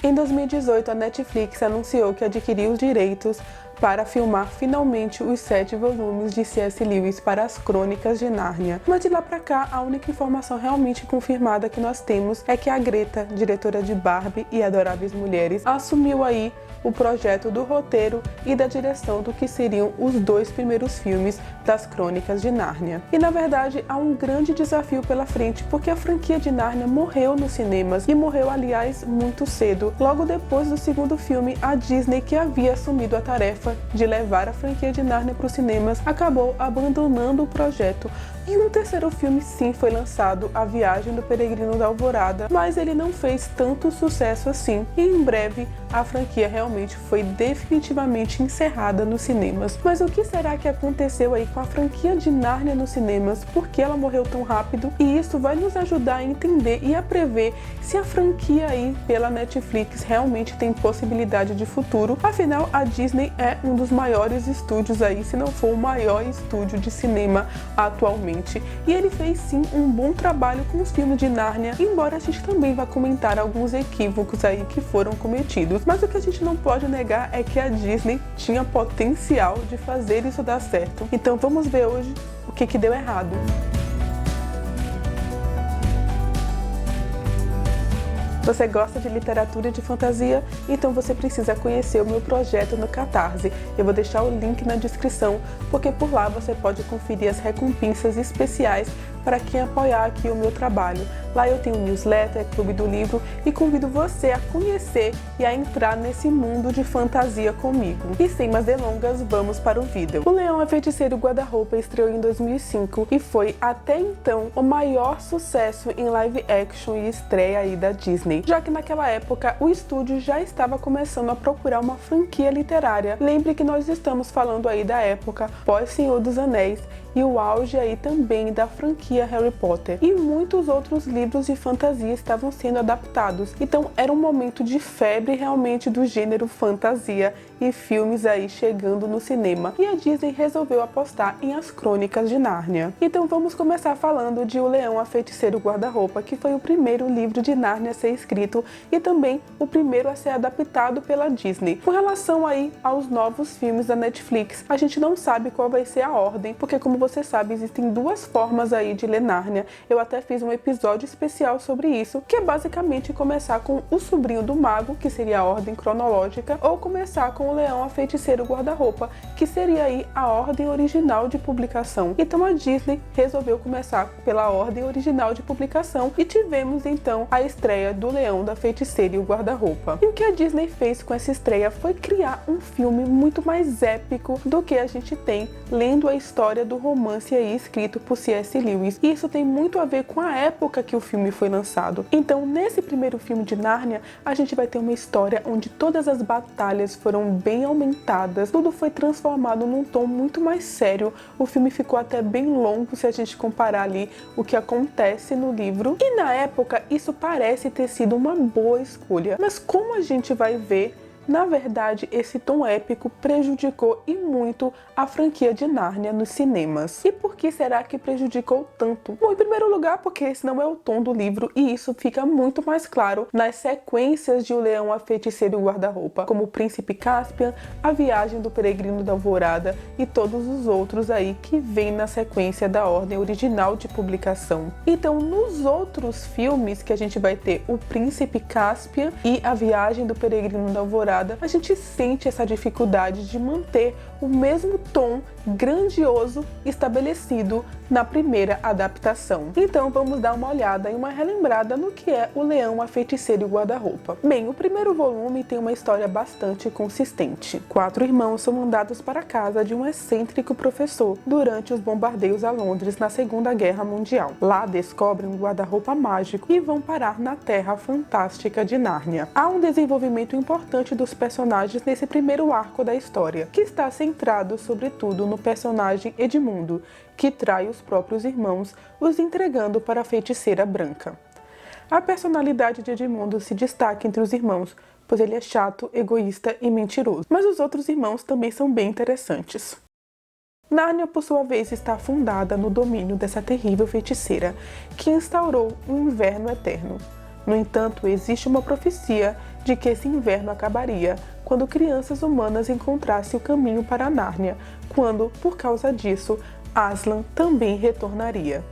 Em 2018, a Netflix anunciou que adquiriu os direitos para filmar finalmente os 7 volumes de C.S. Lewis para as Crônicas de Nárnia. Mas de lá pra cá, a única informação realmente confirmada que nós temos é que a Greta, diretora de Barbie e Adoráveis Mulheres, assumiu aí o projeto do roteiro e da direção do que seriam os 2 primeiros filmes das Crônicas de Nárnia. E na verdade há um grande desafio pela frente, porque a franquia de Nárnia morreu nos cinemas e morreu, aliás, muito cedo. Logo depois do segundo filme, a Disney, que havia assumido a tarefa de levar a franquia de Nárnia para os cinemas, acabou abandonando o projeto. E um terceiro filme sim foi lançado, A Viagem do Peregrino da Alvorada, mas ele não fez tanto sucesso assim. E em breve a franquia realmente foi definitivamente encerrada nos cinemas. Mas o que será que aconteceu aí com a franquia de Nárnia nos cinemas? Por que ela morreu tão rápido? E isso vai nos ajudar a entender e a prever se a franquia aí pela Netflix realmente tem possibilidade de futuro. Afinal, a Disney é um dos maiores estúdios aí, se não for o maior estúdio de cinema atualmente. E ele fez sim um bom trabalho com os filmes de Nárnia, embora a gente também vá comentar alguns equívocos aí que foram cometidos. Mas o que a gente não pode negar é que a Disney tinha potencial de fazer isso dar certo. Então vamos ver hoje o que deu errado. Você gosta de literatura e de fantasia? Então você precisa conhecer o meu projeto no Catarse. Eu vou deixar o link na descrição, porque por lá você pode conferir as recompensas especiais para quem apoiar aqui o meu trabalho. Lá eu tenho newsletter, clube do livro e convido você a conhecer e a entrar nesse mundo de fantasia comigo. E sem mais delongas, vamos para o vídeo. O Leão, a Feiticeira e o Guarda-Roupa estreou em 2005 e foi até então o maior sucesso em live action e estreia aí da Disney, já que naquela época o estúdio já estava começando a procurar uma franquia literária. Lembre que nós estamos falando aí da época pós-Senhor dos Anéis e o auge aí também da franquia Harry Potter. E muitos outros livros de fantasia estavam sendo adaptados. Então era um momento de febre realmente do gênero fantasia e filmes aí chegando no cinema. E a Disney resolveu apostar em As Crônicas de Nárnia. Então vamos começar falando de O Leão, a Feiticeira e o Guarda-Roupa, que foi o primeiro livro de Nárnia a ser escrito e também o primeiro a ser adaptado pela Disney. Com relação aí aos novos filmes da Netflix, a gente não sabe qual vai ser a ordem, porque como você sabe, existem 2 formas aí de ler Nárnia. Eu até fiz um episódio especial sobre isso, que é basicamente começar com O Sobrinho do Mago, que seria a ordem cronológica, ou começar com O Leão, a Feiticeira e o Guarda-Roupa, que seria aí a ordem original de publicação. Então a Disney resolveu começar pela ordem original de publicação e tivemos então a estreia do Leão, da Feiticeira e o Guarda-Roupa. E o que a Disney fez com essa estreia foi criar um filme muito mais épico do que a gente tem lendo a história do romance aí escrito por C.S. Lewis. E isso tem muito a ver com a época que o filme foi lançado. Então, nesse primeiro filme de Nárnia, a gente vai ter uma história onde todas as batalhas foram bem aumentadas, tudo foi transformado num tom muito mais sério. O filme ficou até bem longo se a gente comparar ali o que acontece no livro. E na época, isso parece ter sido uma boa escolha. Mas como a gente vai ver, na verdade, esse tom épico prejudicou e muito a franquia de Nárnia nos cinemas. E por que será que prejudicou tanto? Bom, em primeiro lugar, porque esse não é o tom do livro e isso fica muito mais claro nas sequências de O Leão, a Feiticeira e o Guarda-Roupa, como O Príncipe Caspian, A Viagem do Peregrino da Alvorada e todos os outros aí que vêm na sequência da ordem original de publicação. Então, nos outros filmes que a gente vai ter O Príncipe Caspian e A Viagem do Peregrino da Alvorada, a gente sente essa dificuldade de manter o mesmo tom grandioso estabelecido na primeira adaptação. Então vamos dar uma olhada e uma relembrada no que é O Leão, a Feiticeira e o Guarda-Roupa. Bem, o primeiro volume tem uma história bastante consistente. 4 irmãos são mandados para a casa de um excêntrico professor durante os bombardeios a Londres na Segunda Guerra Mundial. Lá descobrem um guarda-roupa mágico e vão parar na Terra Fantástica de Nárnia. Há um desenvolvimento importante dos personagens nesse primeiro arco da história, que está centrado sobretudo no personagem Edmundo, que trai os próprios irmãos, os entregando para a Feiticeira Branca. A personalidade de Edmundo se destaca entre os irmãos, pois ele é chato, egoísta e mentiroso. Mas os outros irmãos também são bem interessantes. Nárnia, por sua vez, está fundada no domínio dessa terrível feiticeira, que instaurou um inverno eterno. No entanto, existe uma profecia de que esse inverno acabaria, quando crianças humanas encontrassem o caminho para Nárnia, quando, por causa disso, Aslan também retornaria.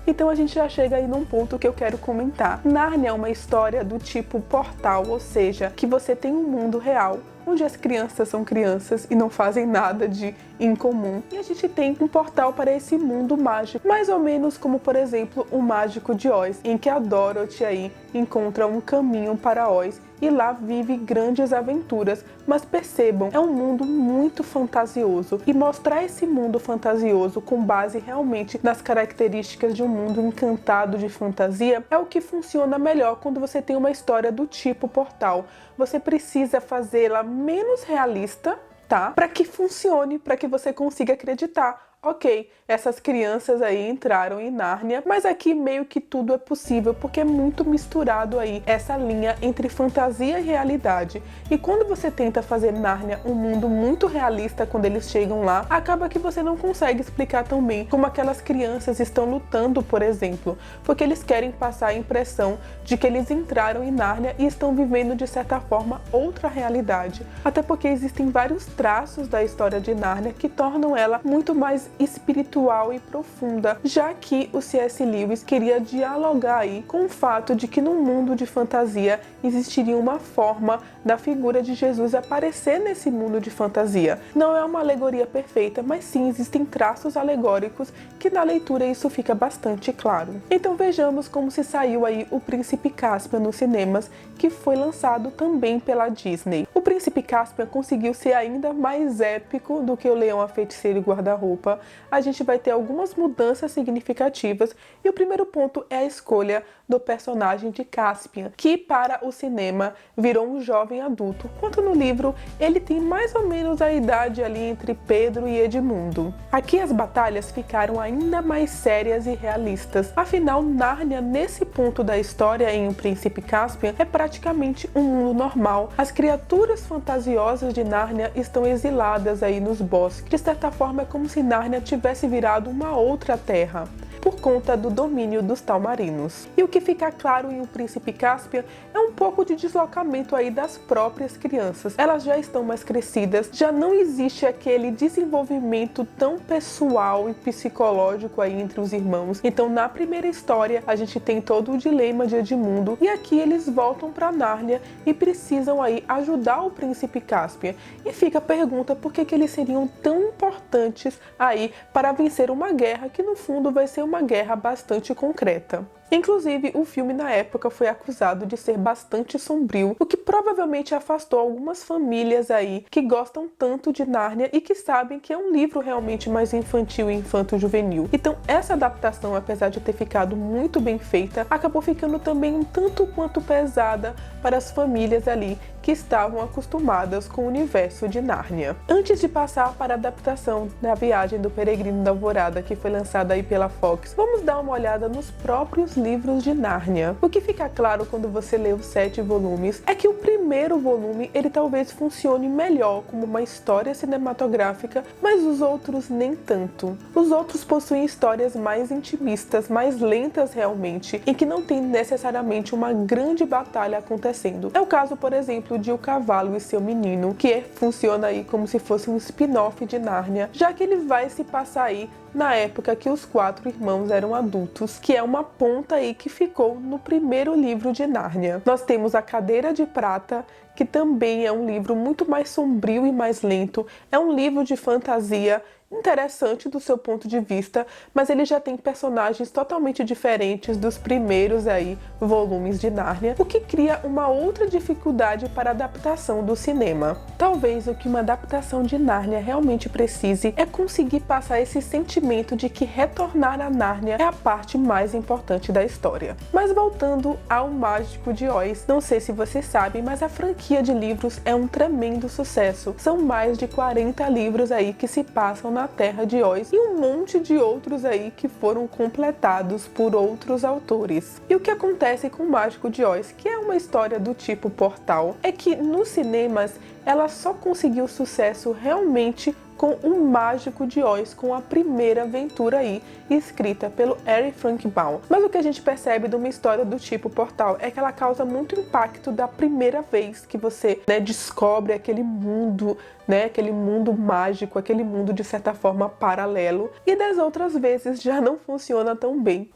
Então a gente já chega aí num ponto que eu quero comentar. Nárnia é uma história do tipo portal, ou seja, que você tem um mundo real, onde as crianças são crianças e não fazem nada de incomum. E a gente tem um portal para esse mundo mágico, mais ou menos como, por exemplo, o Mágico de Oz, em que a Dorothy aí encontra um caminho para Oz e lá vive grandes aventuras. Mas percebam, é um mundo muito fantasioso, e mostrar esse mundo fantasioso com base realmente nas características de um mundo encantado de fantasia é o que funciona melhor quando você tem uma história do tipo portal. Você precisa fazê-la menos realista, tá? Para que funcione, para que você consiga acreditar. Ok, essas crianças aí entraram em Nárnia, mas aqui meio que tudo é possível, porque é muito misturado aí essa linha entre fantasia e realidade. E quando você tenta fazer Nárnia um mundo muito realista quando eles chegam lá, acaba que você não consegue explicar tão bem como aquelas crianças estão lutando, por exemplo, porque eles querem passar a impressão de que eles entraram em Nárnia e estão vivendo de certa forma outra realidade. Até porque existem vários traços da história de Nárnia que tornam ela muito mais espiritual e profunda, já que o C.S. Lewis queria dialogar aí com o fato de que no mundo de fantasia existiria uma forma da figura de Jesus aparecer nesse mundo de fantasia. Não é uma alegoria perfeita, mas sim existem traços alegóricos que na leitura isso fica bastante claro. Então vejamos como se saiu aí O Príncipe Caspian nos cinemas, que foi lançado também pela Disney. O Príncipe Caspian conseguiu ser ainda mais épico do que O Leão, a Feiticeira e Guarda-Roupa. A gente vai ter algumas mudanças significativas e o primeiro ponto é a escolha do personagem de Caspian, que para o cinema virou um jovem adulto, enquanto no livro ele tem mais ou menos a idade ali entre Pedro e Edmundo. Aqui as batalhas ficaram ainda mais sérias e realistas, afinal Nárnia nesse ponto da história em O Príncipe Caspian é praticamente um mundo normal. As criaturas fantasiosas de Nárnia estão exiladas aí nos bosques. De certa forma é como se Nárnia tivesse virado uma outra terra, por conta do domínio dos Talmarinos. E o que fica claro em O Príncipe Caspian é um pouco de deslocamento aí das próprias crianças. Elas já estão mais crescidas, já não existe aquele desenvolvimento tão pessoal e psicológico aí entre os irmãos. Então na primeira história a gente tem todo o dilema de Edmundo e aqui eles voltam para Nárnia e precisam aí ajudar o Príncipe Caspian. E fica a pergunta por que eles seriam tão importantes aí para vencer uma guerra que no fundo vai ser uma guerra bastante concreta. Inclusive, o filme na época foi acusado de ser bastante sombrio, o que provavelmente afastou algumas famílias aí que gostam tanto de Nárnia e que sabem que é um livro realmente mais infantil e infanto-juvenil. Então, essa adaptação, apesar de ter ficado muito bem feita, acabou ficando também um tanto quanto pesada para as famílias ali que estavam acostumadas com o universo de Nárnia. Antes de passar para a adaptação da Viagem do Peregrino da Alvorada, que foi lançada aí pela Fox, vamos dar uma olhada nos próprios livros de Nárnia. O que fica claro quando você lê os 7 volumes é que o primeiro volume ele talvez funcione melhor como uma história cinematográfica, mas os outros nem tanto. Os outros possuem histórias mais intimistas, mais lentas realmente, em que não tem necessariamente uma grande batalha acontecendo. É o caso, por exemplo, de O Cavalo e Seu Menino, que funciona aí como se fosse um spin-off de Nárnia, já que ele vai se passar aí na época que os 4 irmãos eram adultos, que é uma ponta aí que ficou no primeiro livro de Nárnia. Nós temos A Cadeira de Prata, que também é um livro muito mais sombrio e mais lento. É um livro de fantasia interessante do seu ponto de vista, mas ele já tem personagens totalmente diferentes dos primeiros aí volumes de Nárnia, o que cria uma outra dificuldade para a adaptação do cinema. Talvez o que uma adaptação de Nárnia realmente precise é conseguir passar esse sentimento de que retornar a Nárnia é a parte mais importante da história. Mas voltando ao Mágico de Oz, não sei se vocês sabem, mas a franquia de livros é um tremendo sucesso. São mais de 40 livros aí que se passam na Terra de Oz e um monte de outros aí que foram completados por outros autores. E o que acontece com o Mágico de Oz, que é uma história do tipo portal, é que nos cinemas ela só conseguiu sucesso realmente com O Mágico de Oz, com a primeira aventura aí, escrita pelo R. Frank Baum. Mas o que a gente percebe de uma história do tipo Portal é que ela causa muito impacto da primeira vez que você, descobre aquele mundo, aquele mundo mágico, aquele mundo de certa forma paralelo, e das outras vezes já não funciona tão bem.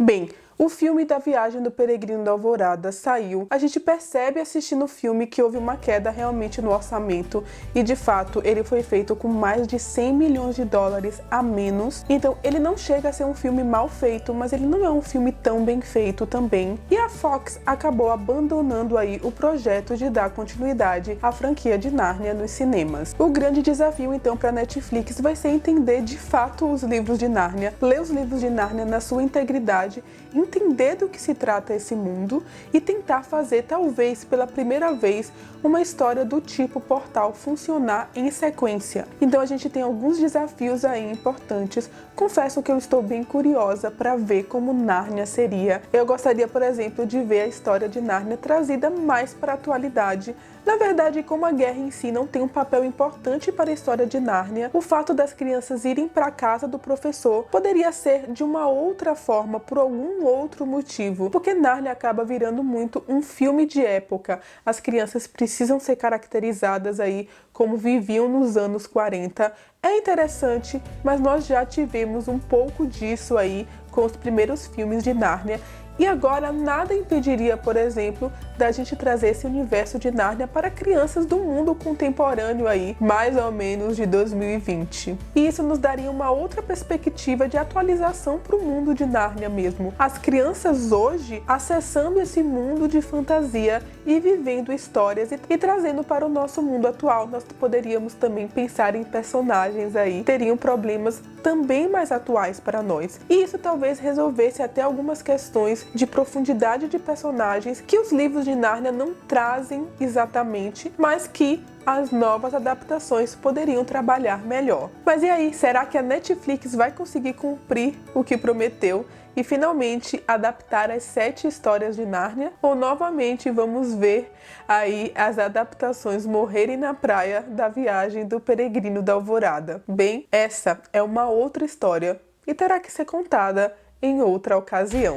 O filme da Viagem do Peregrino da Alvorada saiu. A gente percebe assistindo o filme que houve uma queda realmente no orçamento e de fato ele foi feito com mais de 100 milhões de dólares a menos. Então ele não chega a ser um filme mal feito, mas ele não é um filme tão bem feito também. E a Fox acabou abandonando aí o projeto de dar continuidade à franquia de Nárnia nos cinemas. O grande desafio então para a Netflix vai ser entender de fato os livros de Nárnia, ler os livros de Nárnia na sua integridade, entender do que se trata esse mundo e tentar fazer, talvez pela primeira vez, uma história do tipo Portal funcionar em sequência. Então a gente tem alguns desafios aí importantes. Confesso que eu estou bem curiosa para ver como Nárnia seria. Eu gostaria, por exemplo, de ver a história de Nárnia trazida mais para a atualidade. Na verdade, como a guerra em si não tem um papel importante para a história de Nárnia, o fato das crianças irem para a casa do professor poderia ser de uma outra forma, por algum outro motivo, porque Nárnia acaba virando muito um filme de época. As crianças precisam ser caracterizadas aí como viviam nos anos 40. É interessante, mas nós já tivemos um pouco disso aí com os primeiros filmes de Nárnia. E agora nada impediria, por exemplo, da gente trazer esse universo de Nárnia para crianças do mundo contemporâneo aí, mais ou menos de 2020. E isso nos daria uma outra perspectiva de atualização para o mundo de Nárnia mesmo. As crianças hoje acessando esse mundo de fantasia e vivendo histórias e trazendo para o nosso mundo atual. Nós poderíamos também pensar em personagens aí que teriam problemas também mais atuais para nós. E isso talvez resolvesse até algumas questões de profundidade de personagens que os livros de Nárnia não trazem exatamente, mas que as novas adaptações poderiam trabalhar melhor. Mas e aí, será que a Netflix vai conseguir cumprir o que prometeu e finalmente adaptar as 7 histórias de Nárnia? Ou novamente vamos ver aí as adaptações morrerem na praia da Viagem do Peregrino da Alvorada? Bem, essa é uma outra história e terá que ser contada em outra ocasião.